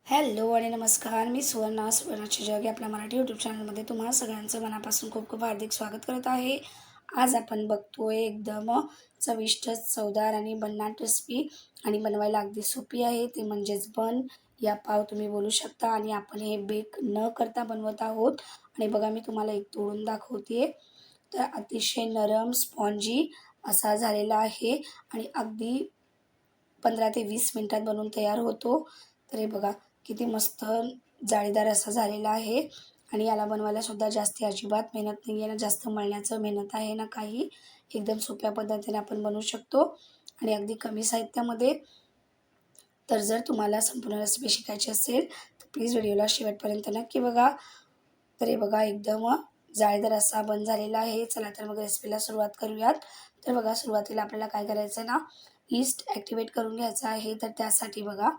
Hello आणि नमस्कार. मी सुवर्णाची जग आपल्या मराठी यूट्यूब चॅनलमध्ये तुम्हा सगळ्यांचं मनापासून खूप खूप हार्दिक स्वागत करत आहे. आज आपण बघतोय एकदम चविष्ट, चवदार आणि भन्नाट रेसिपी आणि बनवायला अगदी सोपी आहे. ती म्हणजेच बन या पाव तुम्ही बोलू शकता आणि आपण हे बेक न करता बनवत आहोत. आणि बघा मी तुम्हाला एक तोडून दाखवते. तर अतिशय नरम, स्पॉन्जी असा झालेला आहे आणि अगदी 15 ते 20 मिनिटात बनवून तयार होतो. तर हे बघा किती मस्त जाळीदार असा झालेला आहे आणि याला बनवायलासुद्धा जास्त अजिबात मेहनत नाही आहे ना, जास्त मळण्याचं मेहनत आहे ना काही. एकदम सोप्या पद्धतीने आपण बनवू शकतो आणि अगदी कमी साहित्यामध्ये. तर जर तुम्हाला संपूर्ण रेसिपी शिकायची असेल तर प्लीज व्हिडिओला शेवटपर्यंत नक्की बघा. तर हे बघा एकदम जाळीदार असा बन झालेला आहे. चला तर मग रेसिपीला सुरुवात करूयात. तर बघा सुरुवातीला आपल्याला काय करायचं आहे ना, ईस्ट ॲक्टिवेट करून घ्यायचं आहे. तर त्यासाठी बघा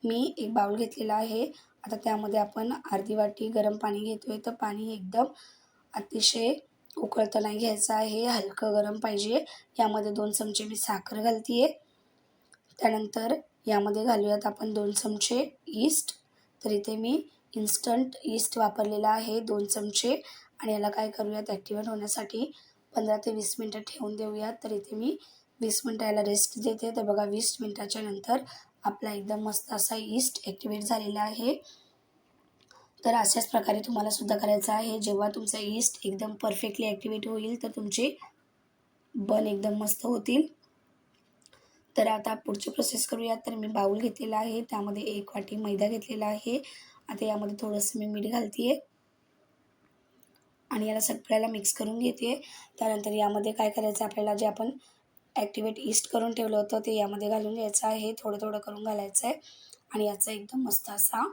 मी एक बाउल घेतलेला आहे. आता त्यामध्ये आपण अर्धी वाटी गरम पाणी घेतो आहे. तर पाणी एकदम अतिशय उकळतं नाही घ्यायचं आहे, हलकं गरम पाहिजे. यामध्ये 2 चमचे मी साखर घालते आहे. त्यानंतर यामध्ये घालूयात आपण 2 चमचे ईस्ट. तर इथे मी इन्स्टंट ईस्ट वापरलेला आहे 2 चमचे आणि याला काय करूयात ॲक्टिवेट होण्यासाठी 15 ते 20 मिनटं ठेवून देऊयात. तर इथे मी 20 मिनटं याला रेस्ट देते. तर बघा 20 मिनटाच्या नंतर आपला एकदम मस्त असा ईस्ट ॲक्टिवेट झालेला आहे. तर अशाच प्रकारे तुम्हाला सुद्धा करायचं आहे. जेव्हा तुमचा ईस्ट एकदम परफेक्टली ॲक्टिवेट होईल तर तुमचे बन एकदम मस्त होतील. तर आता पुढची प्रोसेस करूयात. तर मी बाउल घेतलेला आहे. त्यामध्ये 1 वाटी मैदा घेतलेला आहे. आता यामध्ये थोडंसं मी मीठ घालते आहे आणि याला सगळ्याला मिक्स करून घेते आहे. त्यानंतर यामध्ये काय करायचं आपल्याला जे आपण ॲक्टिवेट ईस्ट करून ठेवलं होतं ते यामध्ये घालून घ्यायचं आहे. थोडं थोडं करून घालायचं आहे आणि याचा एकदम मस्त असा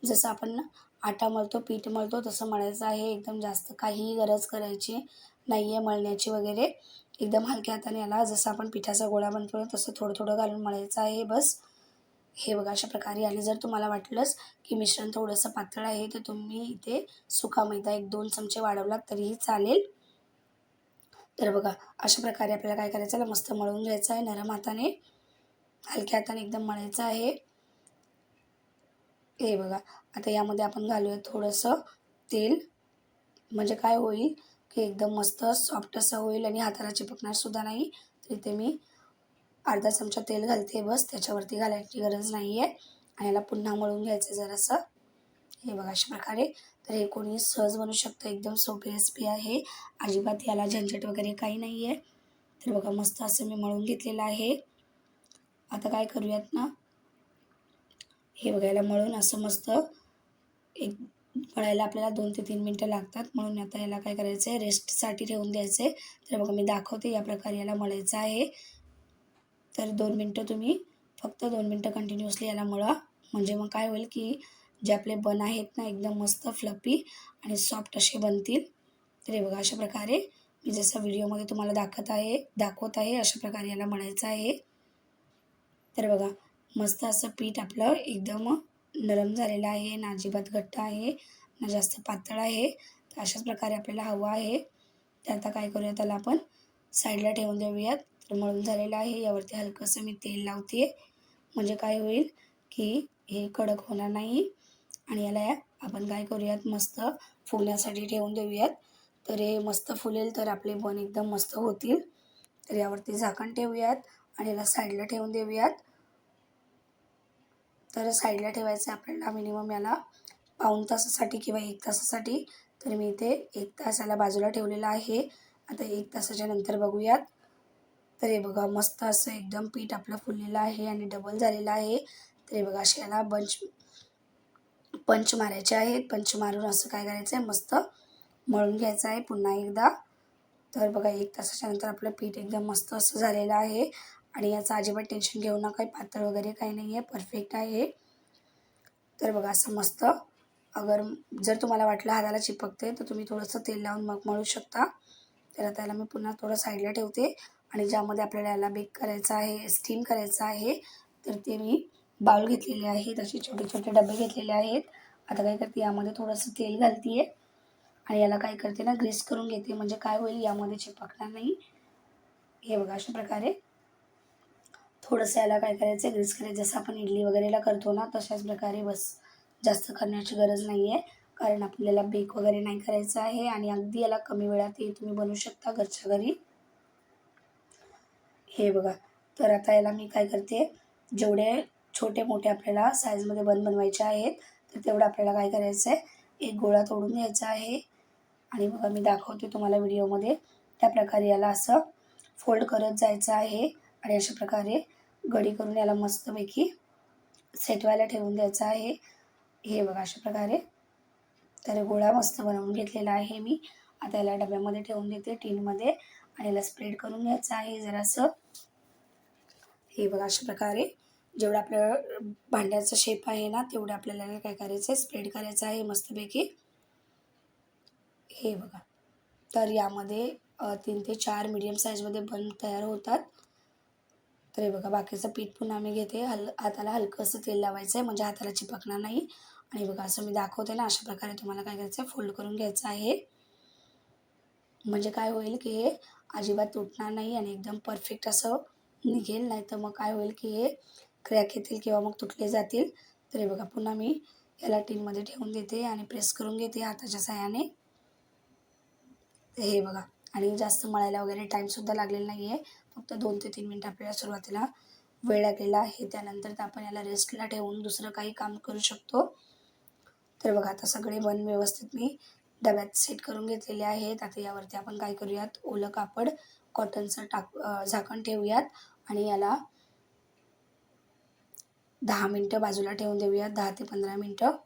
जसं आपण आटा मळतो, पीठ मळतो तसं मळायचं आहे. एकदम जास्त काहीही गरज करायची नाही आहे मळण्याची वगैरे. एकदम हलक्या हाताने याला जसं आपण पिठाचा गोळा बनतो तसं थोडं थोडं घालून मळायचं आहे बस. हे बघा अशा प्रकारे. आणि जर तुम्हाला वाटलंच की मिश्रण थोडंसं पातळ आहे तर तुम्ही इथे सुका मैदा 1-2 चमचे वाढवलात तरीही चालेल. तर बघा अशा प्रकारे आपल्याला काय करायचं आहे, मस्त मळून घ्यायचं आहे नरम हाताने, हलक्या हाताने एकदम मळायचं आहे. हे बघा आता यामध्ये आपण घालूया थोडंसं तेल. म्हणजे काय होईल की एकदम मस्त सॉफ्ट असं होईल आणि हाताला चिपकणार सुद्धा नाही. तर इथे मी अर्धा चमचा तेल घालते बस, त्याच्यावरती घालायची गरज नाही आहे. आणि याला पुन्हा मळून घ्यायचं जरासं. हे बघा अशा प्रकारे. तर हे कोणी सहज बनवू शकतं. एकदम सोपी रेसिपी आहे. अजिबात याला झंझट वगैरे काही नाही आहे. तर बघा मस्त असं मी मळून घेतलेलं आहे. आता काय करूयात ना, हे बघा याला मळून असं मस्त एक मळायला आपल्याला 2 ते 3 मिनटं लागतात. म्हणून आता याला काय करायचं आहे, रेस्टसाठी ठेवून द्यायचं आहे. तर बघा मी दाखवते या प्रकारे याला मळायचं आहे. तर 2 मिनटं तुम्ही फक्त 2 मिनटं कंटिन्युअसली याला मळा. म्हणजे मग काय होईल की जे आपले बन आहेत ना एकदम मस्त फ्लफी आणि सॉफ्ट असे बनतील. तर हे बघा अशा प्रकारे मी जसं व्हिडिओमध्ये तुम्हाला दाखवत आहे अशा प्रकारे याला मळायचं आहे. तर बघा मस्त असं पीठ आपलं एकदम नरम झालेलं आहे, ना अजिबात घट्ट आहे, ना जास्त पातळ आहे. तर अशाच प्रकारे आपल्याला हवं आहे. तर आता काय करूया त्याला आपण साईडला ठेवून देऊयात. तर मळून झालेलं आहे. यावरती हलकंसं मी तेल लावते म्हणजे काय होईल की हे कडक होणार नाही. आणि याला आपण काय करूयात मस्त फुगण्यासाठी ठेवून देऊयात. तर हे मस्त फुलेल तर आपले बन एकदम मस्त होतील. तर यावरती झाकण ठेवूयात आणि याला साईडला ठेवून देऊयात. तर साईडला ठेवायचं आहे आपल्याला मिनिमम याला पाऊण तासासाठी किंवा 1 तासासाठी. तर मी इथे 1 तास याला बाजूला ठेवलेला आहे. आता 1 तासाच्या नंतर बघूयात. तर हे बघा मस्त असं एकदम पीठ आपलं फुललेलं आहे आणि डबल झालेलं आहे. तर हे बघा असे याला पंच मारायचे आहेत. पंच मारून असं काय करायचं आहे मस्त मळून घ्यायचं आहे पुन्हा एकदा. तर बघा 1 तासाच्या नंतर आपलं पीठ एकदम मस्त असं झालेलं आहे आणि याचं अजिबात टेन्शन घेऊ नका. पातळ वगैरे काही नाही आहे, परफेक्ट आहे. तर बघा असं मस्त जर तुम्हाला वाटलं हाताला चिपकते तर तुम्ही थोडंसं तेल लावून मग मळू शकता. तर आता याला मी पुन्हा थोडं साईडला ठेवते आणि ज्यामध्ये आपल्याला याला बेक करायचं आहे, स्टीम करायचं आहे, तर ते मी बाउल घेतलेले आहेत. असे छोटे छोटे डबे घेतलेले आहेत. आता काय करते यामध्ये थोडंसं तेल घालते आहे आणि याला काय करते ना ग्रीस करून घेते. म्हणजे काय होईल यामध्ये चिपकणार नाही. हे बघा अशा प्रकारे थोडंसं याला काय करायचं ग्रीस करायचं. जसं आपण इडली वगैरेला करतो ना तशाच प्रकारे बस जास्त करण्याची गरज नाही आहे, कारण आपल्याला बेक वगैरे नाही करायचं आहे आणि अगदी याला कमी वेळात हे तुम्ही बनवू शकता घरच्या घरी. हे बघा, तर आता याला मी काय करते, जेवढे छोटे मोठे आपल्याला साईजमध्ये बनवायचे आहेत, तर तेवढं आपल्याला काय करायचं आहे, एक गोळा तोडून घ्यायचा आहे आणि बघा मी दाखवते तुम्हाला व्हिडिओमध्ये. त्याप्रकारे याला असं फोल्ड करत जायचं आहे आणि अशा प्रकारे गडी करून याला मस्तपैकी सेट व्हायला ठेवून द्यायचं आहे. हे बघा अशा प्रकारे. तर गोळा मस्त बनवून घेतलेला आहे मी. आता याला डब्यामध्ये ठेवून देते, टिनमध्ये, आणि याला स्प्रेड करून घ्यायचं आहे जरासं. हे बघा अशा प्रकारे जेवढं आपलं भांड्याचा शेप आहे ना, तेवढं आपल्याला काय करायचं आहे, स्प्रेड करायचं आहे मस्तपैकी. हे बघा, तर यामध्ये 3 ते 4 मीडियम साईजमध्ये बन तयार होतात. तर हे बघा, बाकीचं पीठ पुन्हा मी घेते. हाताला हलकंसं तेल लावायचं आहे, म्हणजे हाताला चिपकणार नाही. आणि बघा असं मी दाखवते ना, अशा प्रकारे तुम्हाला काय करायचं आहे, फोल्ड करून घ्यायचं आहे. म्हणजे काय होईल की हे अजिबात तुटणार नाही आणि एकदम परफेक्ट असं निघेल. नाहीतर मग काय होईल की हे क्रॅक येतील किंवा मग तुटले जातील. तर हे बघा, पुन्हा मी याला टिनमध्ये ठेवून देते आणि प्रेस करून घेते हाताच्या साहाय्याने. हे बघा, आणि जास्त मळायला वगैरे टाईमसुद्धा लागलेला नाही आहे. फक्त 2 ते 3 मिनटं आपल्याला सुरुवातीला वेळ लागलेला आहे. त्यानंतर तर आपण याला रेस्टला ठेवून दुसरं काही काम करू शकतो. तर बघा, आता सगळे बन व्यवस्थित मी डब्यात सेट करून घेतलेले आहेत. आता यावरती आपण काय करूयात, ओलं कापड कॉटनचं झाकण ठेवूयात आणि याला 10 मिनटं बाजूला ठेवून देऊयात, 10 ते 15 मिनटं.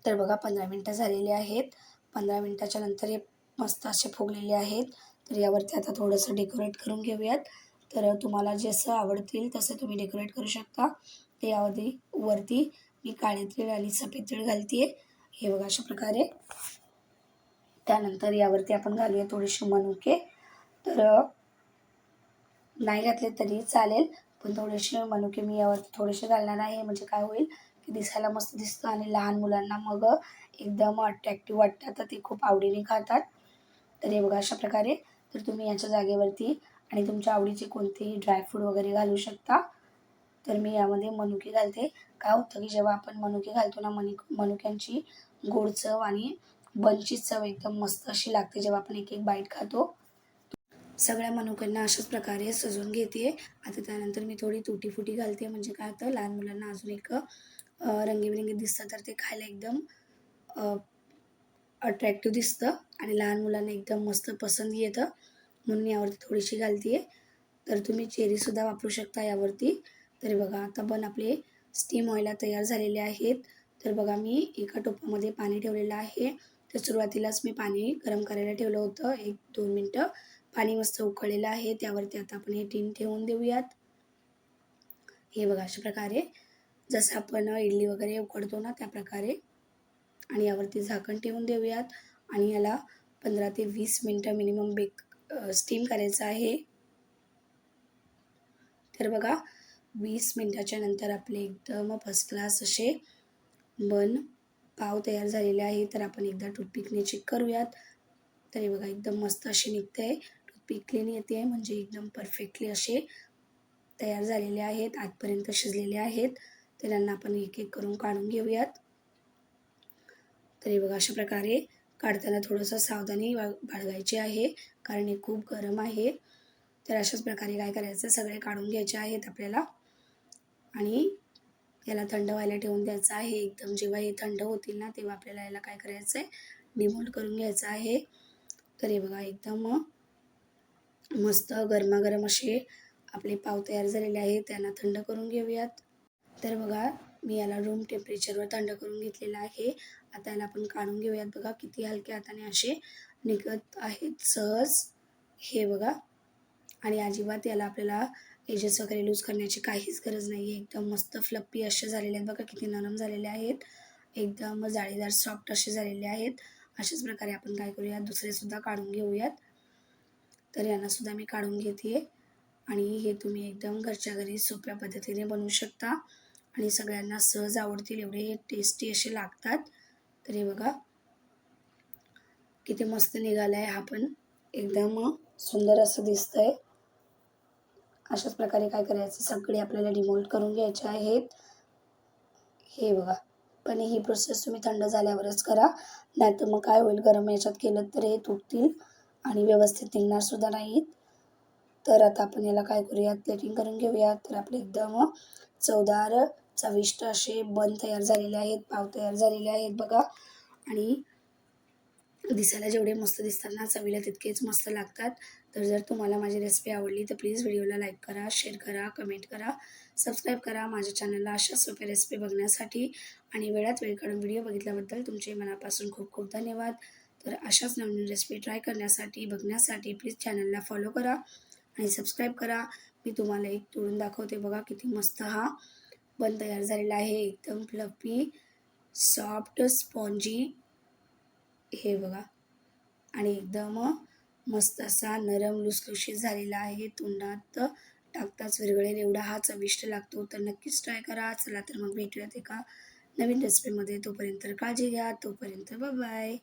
तर बघा 15 मिनटं झालेली आहेत. 15 मिनटाच्या नंतर हे मस्त असे फुगलेले आहेत. तर यावरती आता थोडंसं डेकोरेट करून घेऊयात. तर तुम्हाला जसं आवडतील तसं तुम्ही डेकोरेट करू शकता. ते यावरती वरती मी काळे तीळ आणि सफेद तीळ घालते आहे. हे बघा अशा प्रकारे. त्यानंतर यावरती आपण घालूया थोडेसे मनुके. तर नाही घातले तरी चालेल, पण थोडेसे मनुके मी यावरती थोडेसे घालणार आहे. म्हणजे काय होईल की दिसायला मस्त दिसतं आणि लहान मुलांना मग एकदम अट्रॅक्टिव्ह वाटतं, तर ते खूप आवडीने खातात. तर हे बघा अशा प्रकारे. तर तुम्ही याच्या जागेवरती आणि तुमच्या आवडीचे कोणतेही ड्रायफ्रूट वगैरे घालू शकता. तर मी यामध्ये मनुके घालते. काय होतं की जेव्हा आपण मनुके घालतो ना, मनुक्यांची गोड चव आणि बनची चव एकदम मस्त अशी लागते जेव्हा आपण एक एक बाईट खातो. सगळ्या मनुक्यांना अशाच प्रकारे सजवून घेते. आता त्यानंतर मी थोडी तुटी-फुटी घालते, म्हणजे काय होतं लहान मुलांना अजून एक रंगीबेरंगी दिसतं, तर ते खायला एकदम अट्रॅक्टिव्ह दिसतं आणि लहान मुलांना एकदम मस्त पसंत येतं, म्हणून यावरती थोडीशी घालते आहे. तर तुम्ही चेरीसुद्धा वापरू शकता यावरती. तर बघा, आता बन आपले स्टीम व्हायला तयार झालेले आहेत. तर बघा, मी एका टोपामध्ये पाणी ठेवलेलं आहे. तर सुरुवातीलाच मी पाणी गरम करायला ठेवलं होतं 1-2 मिनटं. पाणी मस्त उकळलेलं आहे. त्यावरती आता आपण हे टीन ठेवून देऊयात. हे बघा अशा प्रकारे, जसं आपण इडली वगैरे उकडतो ना, त्याप्रकारे. आणि यावरती झाकण ठेवून देऊयात आणि याला 15 ते 20 मिनटं मिनिमम स्टीम करायचं आहे. तर बघा, 20 मिनिटाच्या नंतर आपले एकदम फर्स्ट क्लास असे बन पाव तयार झालेले आहे. तर आपण एकदा टूथपिकने चेक करूयात. तर हे बघा, एकदम मस्त असे निघते आहे. टूथपिक क्लीन येते आहे, म्हणजे एकदम परफेक्टली असे तयार झालेले आहेत. आतपर्यंत शिजलेले आहेत. तर त्यांना आपण एक एक करून काढून घेऊयात. तर हे बघा अशा प्रकारे काढताना थोडंसं सावधानी बाळगायची आहे, कारण हे खूप गरम आहे. तर अशाच प्रकारे काय करायचं, सगळे काढून घ्यायचे आहेत आपल्याला आणि याला थंड व्हायला ठेवून द्यायचं आहे. एकदम जेव्हा हे थंड होतील ना, तेव्हा आपल्याला याला काय करायचं आहे, डिमोल्ड करून घ्यायचं आहे. तर हे बघा, एकदम मस्त गरमागरम असे आपले पाव तयार झालेले आहेत. त्यांना थंड करून घेऊयात. तर बघा, मी याला रूम टेम्परेचरवर थंड करून घेतलेला आहे. आता याला आपण काढून घेऊयात. बघा किती हलक्या हाताने असे निघत आहेत सहज. हे बघा, आणि अजिबात याला आपल्याला एजेस वगैरे लूज करण्याची काहीच गरज नाही आहे. एकदम मस्त फ्लफी असे झालेले आहेत. बघा किती नरम झालेले आहेत. एकदम जाळीदार सॉफ्ट असे झालेले आहेत. अशाच प्रकारे आपण काय करूयात, दुसरेसुद्धा काढून घेऊयात. तर यांनासुद्धा मी काढून घेते आहे आणि हे तुम्ही एकदम घरच्या घरी सोप्या पद्धतीने बनवू शकता आणि सगळ्यांना सहज आवडतील एवढे हे टेस्टी असे लागतात. तर हे बघा किती मस्त निघालं आहे. हा पण एकदम सुंदर असं दिसतं आहे. अशाच प्रकारे काय करायचं, सगळे आपल्याला डिमोल्ड करून घ्यायचे आहेत. हे बघा, पण ही प्रोसेस तुम्ही थंड झाल्यावरच करा, नाहीतर मग काय होईल, गरम याच्यात केलं तर हे तुटतील आणि व्यवस्थित निघणारसुद्धा नाहीत. तर आता आपण याला काय करूयात, प्लेटिंग करून घेऊयात. तर आपले एकदम चवदार चविष्ट असे बन तयार झालेले आहेत, पाव तयार झालेले आहेत बघा. आणि दिसायला जेवढे मस्त दिसतात ना, चवीला तितकेच मस्त लागतात. तर जर तुम्हाला माझी रेसिपी आवडली तर प्लीज व्हिडिओला लाईक करा, शेअर करा, कमेंट करा, सबस्क्राईब करा माझ्या चॅनलला अशा सोप्या रेसिपी बघण्यासाठी. आणि वेळात वेळ काढून व्हिडिओ बघितल्याबद्दल तुमचे मनापासून खूप खूप धन्यवाद. तर अशाच नवीन रेसिपी ट्राय करण्यासाठी, बघण्यासाठी प्लीज चॅनलला फॉलो करा आणि सबस्क्राईब करा. मी तुम्हाला एक तोडून दाखवते बघा, किती मस्त हा बन तयार झालेला आहे. एकदम फ्लफी, सॉफ्ट, स्पॉन्जी हे बघा. आणि एकदम मस्त असा नरम लुसलुशीत झालेला आहे. तोंडात टाकताच विरघळेल एवढा हा चविष्ट लागतो. तर नक्कीच ट्राय करा. चला तर मग भेटूयात एका नवीन रेसिपीमध्ये. तोपर्यंत काळजी घ्या. तोपर्यंत बाय बाय.